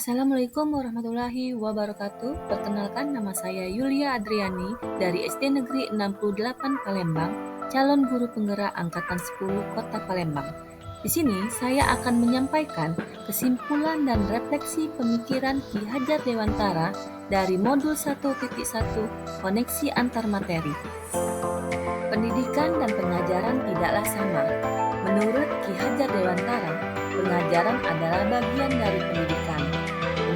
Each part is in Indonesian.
Assalamualaikum warahmatullahi wabarakatuh. Perkenalkan, nama saya Yulia Adriani dari SD Negeri 68 Palembang, calon guru penggerak angkatan 10 Kota Palembang. Di sini saya akan menyampaikan kesimpulan dan refleksi pemikiran Ki Hajar Dewantara dari modul 1.1 koneksi antar materi. Pendidikan dan pengajaran tidaklah sama. Menurut Ki Hajar Dewantara, pengajaran adalah bagian dari pendidikan.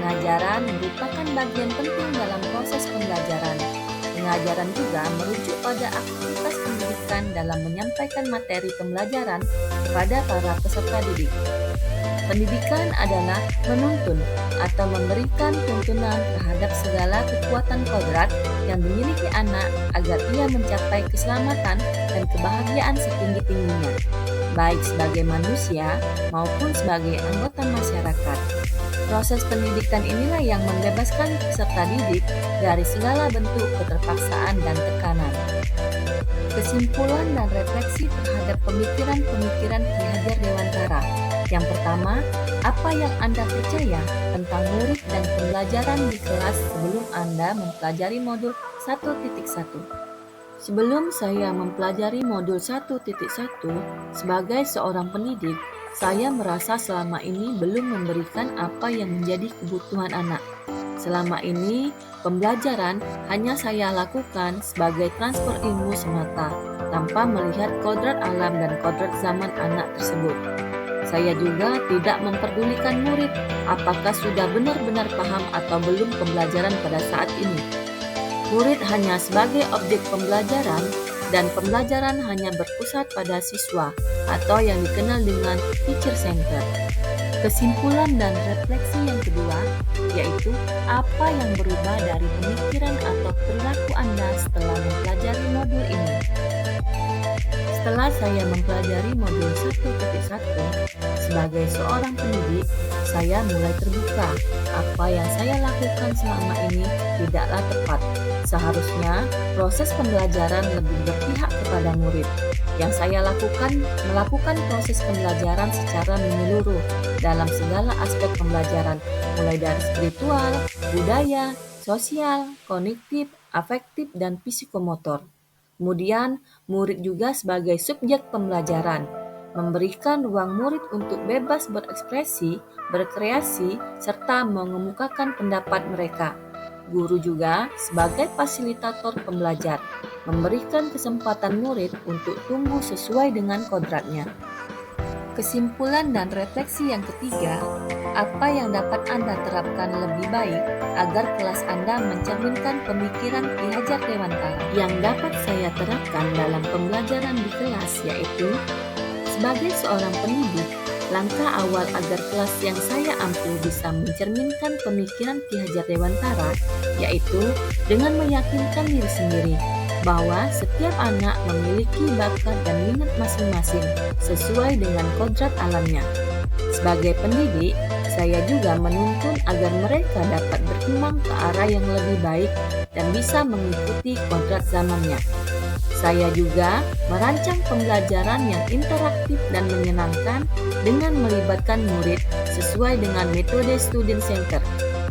Pengajaran merupakan bagian penting dalam proses pembelajaran. Pengajaran juga merujuk pada aktivitas pendidikan dalam menyampaikan materi pembelajaran kepada para peserta didik. Pendidikan adalah menuntun atau memberikan tuntunan terhadap segala kekuatan kodrat yang dimiliki anak agar ia mencapai keselamatan dan kebahagiaan setinggi-tingginya, baik sebagai manusia maupun sebagai anggota masyarakat. Proses pendidikan inilah yang membebaskan peserta didik dari segala bentuk keterpaksaan dan tekanan. Kesimpulan dan refleksi terhadap pemikiran-pemikiran Ki Hajar Dewantara. Yang pertama, apa yang Anda percaya tentang murid dan pembelajaran di kelas sebelum Anda mempelajari modul 1.1? Sebelum saya mempelajari modul 1.1 sebagai seorang pendidik, saya merasa selama ini belum memberikan apa yang menjadi kebutuhan anak. Selama ini, pembelajaran hanya saya lakukan sebagai transfer ilmu semata, tanpa melihat kodrat alam dan kodrat zaman anak tersebut. Saya juga tidak memperdulikan murid apakah sudah benar-benar paham atau belum pembelajaran pada saat ini. Murid hanya sebagai objek pembelajaran, dan pembelajaran hanya berpusat pada siswa atau yang dikenal dengan teacher center. Kesimpulan dan refleksi yang kedua, yaitu apa yang berubah dari pemikiran atau perilaku Anda setelah mempelajari modul ini. Setelah saya mempelajari modul 1.1 sebagai seorang pendidik, saya mulai terbuka. Apa yang saya lakukan selama ini tidaklah tepat. Seharusnya proses pembelajaran lebih berpihak kepada murid. Yang saya lakukan, melakukan proses pembelajaran secara menyeluruh dalam segala aspek pembelajaran, mulai dari spiritual, budaya, sosial, kognitif, afektif, dan psikomotor. Kemudian, murid juga sebagai subjek pembelajaran, memberikan ruang murid untuk bebas berekspresi, berkreasi, serta mengemukakan pendapat mereka. Guru juga sebagai fasilitator pembelajar, memberikan kesempatan murid untuk tumbuh sesuai dengan kodratnya. Kesimpulan dan refleksi yang ketiga, apa yang dapat Anda terapkan lebih baik agar kelas Anda mencerminkan pemikiran Ki Hajar Dewantara? Yang dapat saya terapkan dalam pembelajaran di kelas yaitu, sebagai seorang pendidik, langkah awal agar kelas yang saya ampu bisa mencerminkan pemikiran Ki Hajar Dewantara yaitu dengan meyakinkan diri sendiri bahwa setiap anak memiliki bakat dan minat masing-masing sesuai dengan kodrat alamnya. Sebagai pendidik, saya juga menuntun agar mereka dapat berkembang ke arah yang lebih baik dan bisa mengikuti kodrat zamannya. Saya juga merancang pembelajaran yang interaktif dan menyenangkan dengan melibatkan murid sesuai dengan metode student center,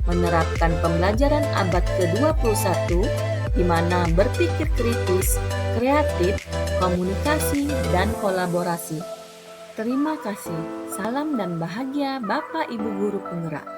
menerapkan pembelajaran abad ke-21 di mana berpikir kritis, kreatif, komunikasi, dan kolaborasi. Terima kasih. Salam dan bahagia Bapak Ibu Guru Penggerak.